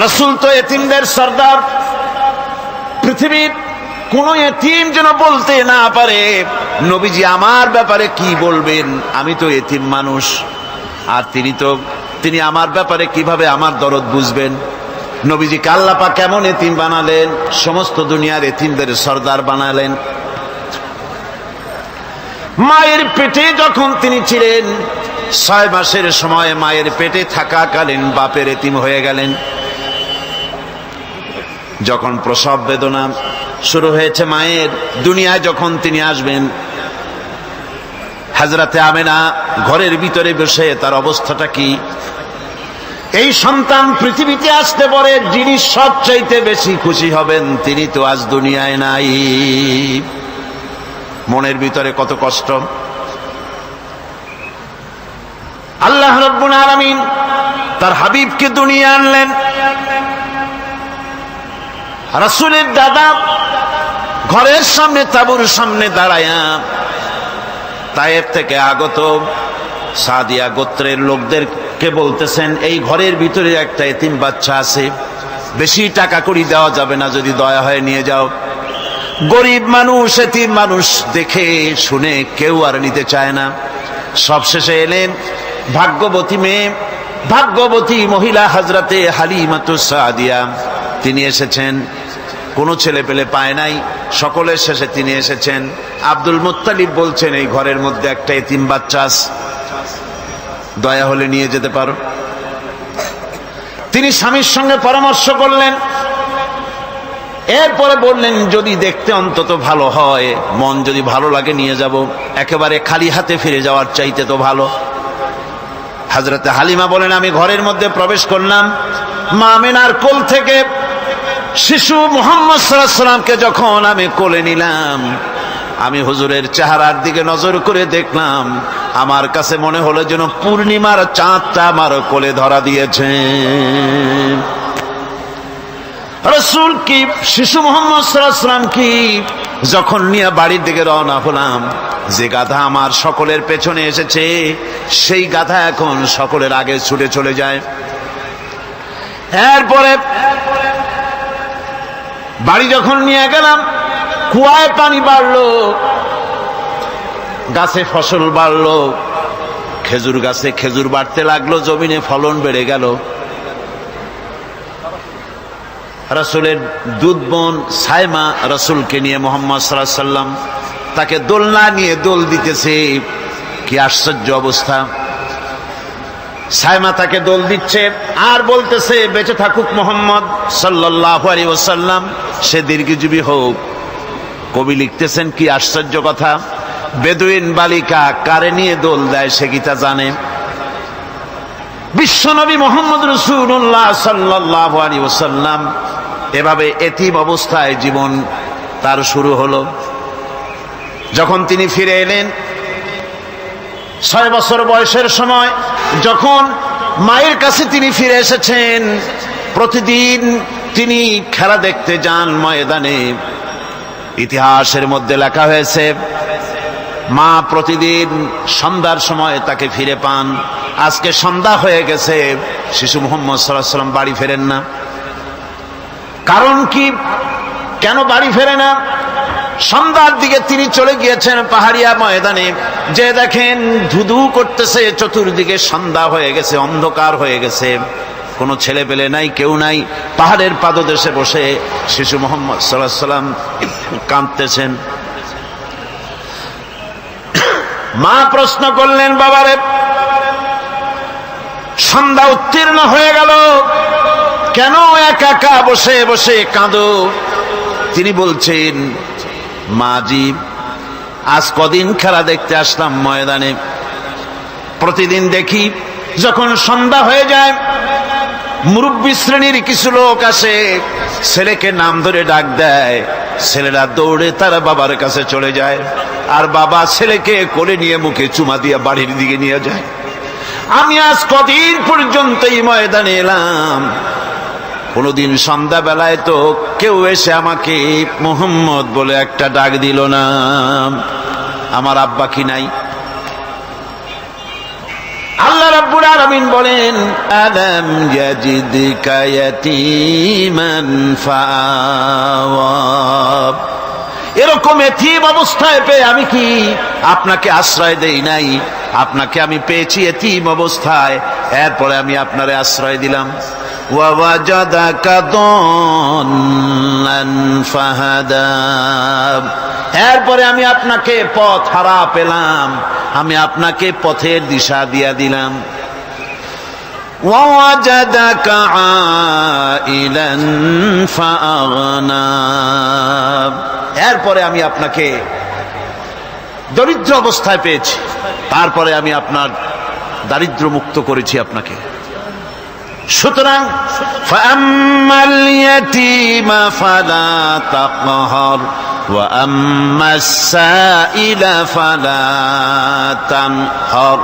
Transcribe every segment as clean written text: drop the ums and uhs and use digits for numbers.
রাসূল তো এতিমদের সর্দার। পৃথিবীর কোন এতিম যেন বলতে না পারে নবীজি আমার ব্যাপারে কি বলবেন, আমি তো এতিম মানুষ, আর তিনি আমার ব্যাপারে কিভাবে আমার দরদ বুঝবেন। নবীজিকে আল্লাহ পাক কেমন এতিম বানালেন, সমস্ত দুনিয়ার এতিমদের সর্দার বানালেন। মায়ের পেটে যখন তিনি ছিলেন, 6 মাসের সময় মায়ের পেটে থাকাকালীন বাপের এতিম হয়ে গেলেন। যখন প্রসব বেদনা শুরু হয়েছে মায়ের, দুনিয়ায় যখন তিনি আসবেন, হযরতে আমেনা ঘরের ভিতরে বসে তার অবস্থাটা কি, এই সন্তান পৃথিবীতে আসতে পারে যিনি সবচাইতে বেশি খুশি হবেন তিনি তো আজ দুনিয়ায় নাই। মনের ভিতরে কত কষ্ট। আল্লাহ রাব্বুল আলামিন তার হাবিবকে দুনিয়া আনলেন। রাসূলের দাদা ঘরের সামনে তাঁবুর সামনে দাঁড়ায়া তায়েফ থেকে আগত সাদিয়া গোত্রের লোকদেরকে বলতেছেন, এই ঘরের ভিতরে একটা এতিম বাচ্চা আছে, বেশি টাকা কড়ি দেওয়া যাবে না, যদি দয়া হয় নিয়ে যাও। গরিব মানুষ, এতিম মানুষ দেখে শুনে কেউ আর নিতে চায় না। সবশেষে এলেন ভাগ্যবতী মেয়ে, ভাগ্যবতী মহিলা হযরতে হালিমাতুস সাদিয়া, তিনি এসেছেন। কোনো ছেলে পেলে পায় নাই, সকলের শেষে তিনি এসেছেন। আব্দুল মুত্তালিব বলছেন, এই ঘরের মধ্যে একটা এতিম বাচ্চা আছে, দয়া হলে নিয়ে যেতে পারো। তিনি স্বামীর সঙ্গে পরামর্শ করলেন, এরপরে বললেন যদি দেখতে অন্তত ভালো হয়, মন যদি ভালো লাগে নিয়ে যাব, একেবারে খালি হাতে ফিরে যাওয়ার চাইতে তো ভালো। হযরতে হালিমা বলেন, আমি ঘরের মধ্যে প্রবেশ করলাম, মা আমেনার কোল থেকে শিশু মুহাম্মদ সাল্লাল্লাহু আলাইহি সাল্লামকে যখন আমি কোলে নিলাম, আমি হুজুরের চেহারার দিকে নজর করে দেখলাম, আমার কাছে মনে হলো যেন পূর্ণিমার চাঁদটা আমার কোলে ধরা দিয়েছে। রাসূল কি শিশু মুহাম্মদ সাল্লাল্লাহু আলাইহি সাল্লাম কি যখন নিয়ে বাড়ির দিকে রওনা হলাম, যে গাধা আমার সকলের পেছনে এসেছে সেই গাধা এখন সকলের আগে ছুটে চলে যায়। এরপরে বাড়ি যখন নিয়ে গেলাম, কুয়ায় পানি বাড়লো, গাছে ফসল বাড়লো, খেজুর গাছে খেজুর বাড়তে লাগলো, জমিনে ফলন বেড়ে গেল। রাসূলের দুধ বোন সাইমা রাসূলকে নিয়ে মুহাম্মদ সাল্লাল্লাহু আলাইহি সাল্লাম তাকে দোলনা নিয়ে দোল দিতেছে। কি আশ্চর্য অবস্থা! সাইমা তাকে দোল দিচ্ছে আর বলতেছে, বেঁচে থাকুক মুহাম্মদ সাল্লাল্লাহু আলাইহি ওয়াসাল্লাম, সে দীর্ঘজীবী হোক। কবি লিখতেছেন, কি আশ্চর্য কথা, বেদুইন বালিকা কারে নিয়ে দোল দেয় সে কি তা জানে? বিশ্বনবী মুহাম্মদ রাসূলুল্লাহ সাল্লাল্লাহু আলাইহি ওয়াসাল্লাম এভাবে এতিম অবস্থায় জীবন তার শুরু হলো। যখন তিনি ফিরে এলেন 6 বছর বয়সের সময়, যখন মায়ের কাছে তিনি ফিরে এসেছেন, প্রতিদিন তিনি খেলা দেখতে যান ময়দানে। ইতিহাসের মধ্যে লেখা হয়েছে, মা প্রতিদিন সন্ধ্যার সময় তাকে ফিরে পান। আজকে সন্ধ্যা হয়ে গেছে, শিশু মুহাম্মদ সাল্লাল্লাহু আলাইহি সাল্লাম বাড়ি ফেরেন না। কারণ কি, কেন বাড়ি ফেরে না? সন্ধ্যার দিকে তিনি চলে গিয়েছেন পাহাড়িয়া ময়দানে, যে দেখেন ধুধু করতেছে চতুর্দিকে, সন্ধ্যা হয়ে গেছে, অন্ধকার হয়ে গেছে, কোনো ছেলে পেলে নাই, কেউ নাই। পাহাড়ের পাদদেশে বসে শিশু মুহাম্মদ সাল্লাল্লাহু আলাইহি সাল্লাম কাঁদতেছেন। মা প্রশ্ন করলেন, বাবারে সন্ধ্যা উত্তীর্ণ হয়ে গেল, কেন একা একা বসে বসে কাঁদো? তিনি বলছেন, মাজি আজ কদিন খেলা দেখতে আসলাম ময়দানে, প্রতিদিন দেখি যখন সন্ধ্যা হয়ে যায় মুরব্বী শ্রেণীর কিছু লোক আসে, ছেলেকে নাম ধরে ডাক দেয়, ছেলেরা দৌড়ে তার বাবার কাছে চলে যায়, আর বাবা ছেলেকে কোলে নিয়ে মুখে চুমা দিয়ে বাড়ির দিকে নিয়ে যায়। আমি আজ কদিন পর্যন্ত এই ময়দানে এলাম, কোনদিন সন্ধ্যা বেলায় তো কেউ এসে আমাকে মুহাম্মদ বলে একটা ডাক দিল না। আমার আব্বা কি নাই? আল্লাহ রাব্বুল আলামিন বলেন, আলাম ইয়াজিদকা ইয়াতীমান ফাআওয়া, এরকম এতিম অবস্থায় পেয়ে আমি কি আপনাকে আশ্রয় দেই নাই? আপনাকে আমি পেয়েছি এতিম অবস্থায়, এরপরে আমি আপনারে আশ্রয় দিলাম। ওয়া ওয়াজাদাকা দাল্লান ফাহাদা, এরপরে আমি আপনাকে পথ হারা পেলাম, আমি আপনাকে পথের দিশা দিয়া দিলাম। ওয়া ওয়াজাদাকা আইলান ফাআগনা, এরপরে আমি আপনাকে দরিদ্র অবস্থায় পেয়েছি, তারপরে আমি আপনার দারিদ্র মুক্ত করেছি আপনাকে। সুতরাং ফাআম্মাল ইয়াতীমা ফালা তাকহার ওয়া আম্মাস সাইলা ফালা তানহার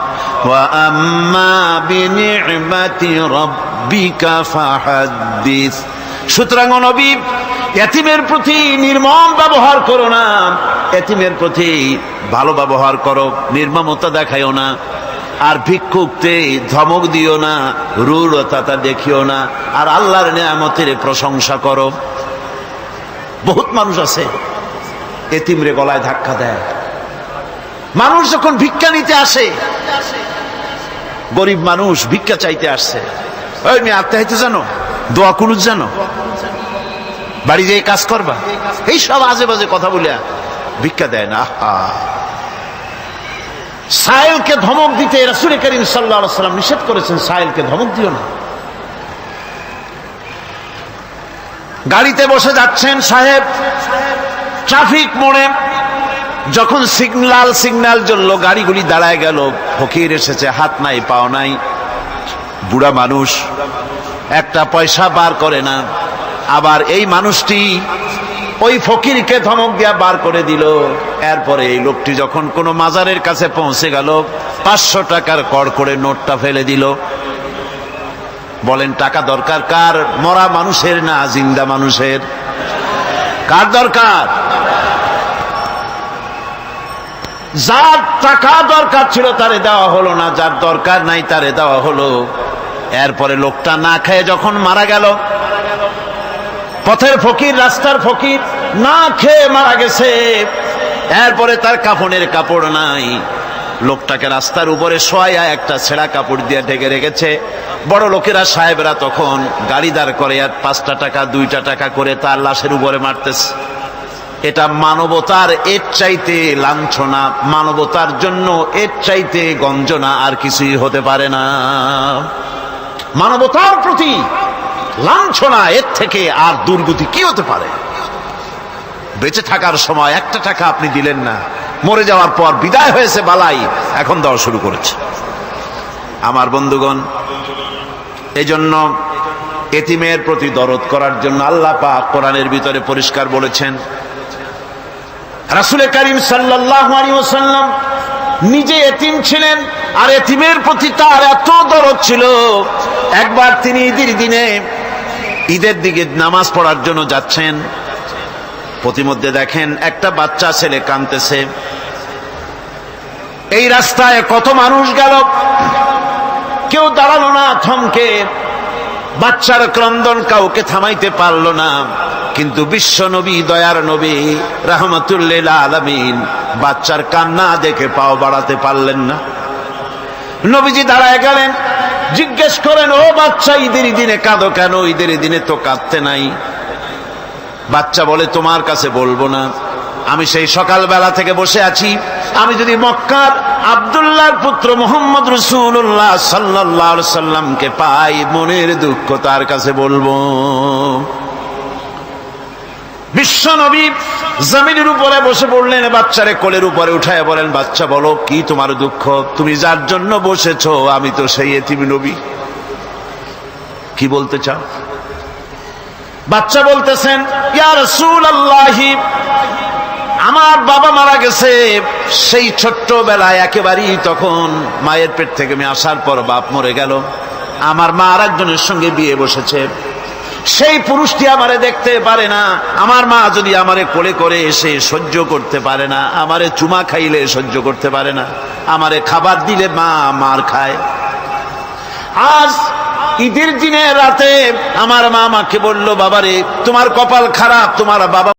ওয়া আম্মা বিনি'মাতি রাব্বিকা ফাহাদ্দিস। সুতরাং নবী, এতিমের প্রতি নির্মম ব্যবহার করো না, এতিমের প্রতি ভালো ব্যবহার করো, নির্মমতা দেখাইও না। আর ভিক্ষুকতে ধমক দিও না, রূঢ়তা দেখিও না, আর আল্লাহর নিয়ামতের প্রশংসা করো। বহুত মানুষ আছে এতিমরে গলায় ধাক্কা দেয়। মানুষ যখন ভিক্ষা নিতে আসে, গরিব মানুষ ভিক্ষা চাইতে আসছে, ওই মেয়ে আত্মা হইতে জানো, দোয়া কুনুত জানো, বাড়ি যেয়ে কাজ করবা, এই সব আজে বাজে কথা বলে ভিক্ষা দেয় না। সাইলকে ধমক দিতে রাসূল করিম সাল্লাল্লাহু আলাইহি ওয়াসাল্লাম নিষেধ করেছেন, সাইলকে ধমক দিও না। গাড়িতে বসে যাচ্ছেন সাহেব, ট্রাফিক মোড়ে যখন সিগন্যাল জ্বললো, গাড়িগুলি দাঁড়ায় গেল, ফকির এসেছে, হাত নাই পাও নাই, বুড়া মানুষ, একটা পয়সা বার করে না। আবার এই মানুষটি ওই ফকিরকে ধমক দিয়া বার করে দিল। এরপরে এই লোকটি যখন কোনো মাজারের কাছে পৌঁছে গেল, 500 টাকার কড়কড়ে নোটটা ফেলে দিল। বলেন টাকা দরকার কার? মরা মানুষের না জিন্দা মানুষের? কার দরকার? যার টাকা দরকার ছিল তারে দেওয়া হলো না, যার দরকার নাই তারে দেওয়া হলো। এরপরে লোকটা না খেয়ে যখন মারা গেল, পথের ফকির, রাস্তার ফকির, না খেয়ে মারা গেছে। এরপরে তার কাফনের কাপড় নাই, লোকটাকে রাস্তার উপরে শোয়াইয়া একটা ছেঁড়া কাপড় দিয়ে ঢেকে রেখেছে। বড় লোকেরা, সাহেবরা তখন গাড়ি দাঁড় করে আর 5টা টাকা 2টা টাকা করে তার লাশের উপরে মারতেছে। এটা মানবতার এর চাইতে লাঞ্ছনা, মানবতার জন্য এর চাইতে গঞ্জনা আর কিছুই হতে পারে না। মানবতার প্রতি লাঞ্ছনা, এর থেকে আর দুর্গতি কি হতে পারে? বেঁচে থাকার সময় 1টা টাকা আপনি দিলেন না, মরে যাওয়ার পর বিদায় হয়েছে বালাই, এখন দেওয়া শুরু করেছে। আমার বন্ধুগণ, এজন্য এতিমের প্রতি দরদ করার জন্য আল্লাহ পাক কোরআনের ভিতরে পরিষ্কার বলেছেন। রাসূল করিম সাল্লাল্লাহু আলাইহি ওয়াসাল্লাম নিজে এতিম ছিলেন, আর এতিমের প্রতি তার এত দরদ ছিল, একবার তিনি ঈদের দিকে নামাজ পড়ার জন্য যাচ্ছেন। প্রতিমধ্যে দেখেন একটা বাচ্চা ছেলে কাঁদতেছে। এই রাস্তায় কত মানুষ গেল, কেউ দাঁড়ালো না থমকে, বাচ্চার ক্রন্দন কাউকে থামাইতে পারলো না। কিন্তু বিশ্ব নবী, দয়ার নবী রাহমাতুল লিল আলামিন বাচ্চার কান্না দেখে পাও বাড়াতে পারলেন না। নবীজি দাঁড়ায় গেলেন, জিজ্ঞেস করেন, ও বাচ্চা, ঈদের দিনে কাঁদো কেন? ঈদের দিনে তো কাঁদতে নাই। বাচ্চা বলে, তোমার কাছে বলবো না, আমি সেই সকালবেলা থেকে বসে আছি, আমি যদি মক্কার আব্দুল্লাহর পুত্র মুহাম্মদ রাসূলুল্লাহ সাল্লাল্লাহু আলাইহি সাল্লামকে পাই, মনের দুঃখ তার কাছে বলবো। বিশ্ব নবী জমিনের উপরে বসে পড়লেন, বাচ্চারে কোলের উপরে উঠায় বলেন, বাচ্চা বলো কি তোমার দুঃখ? তুমি যার জন্য বসেছো আমি তো সেই এতিম নবী, কি বলতে চাও? বাচ্চা বলতেছেন, ইয়া রাসূলুল্লাহ, আমার বাবা মারা গেছে সেই ছোট্টবেলায়, একেবারেই তখন মায়ের পেট থেকে আমি আসার পর বাপ মরে গেল। আমার মা আর একজনের সঙ্গে বিয়ে বসেছে, সেই পুরুষটি আমারে দেখতে পারে না। আমার মা যদি আমারে কোলে করে এসে সহ্য করতে পারে না, আমারে চুমা খাইলে সহ্য করতে পারে না, আমারে খাবার দিলে মা মার খায়। আজ ঈদের দিনের রাতে আমার মা আমাকে বলল, বাবারে তোমার কপাল খারাপ, তোমার বাবা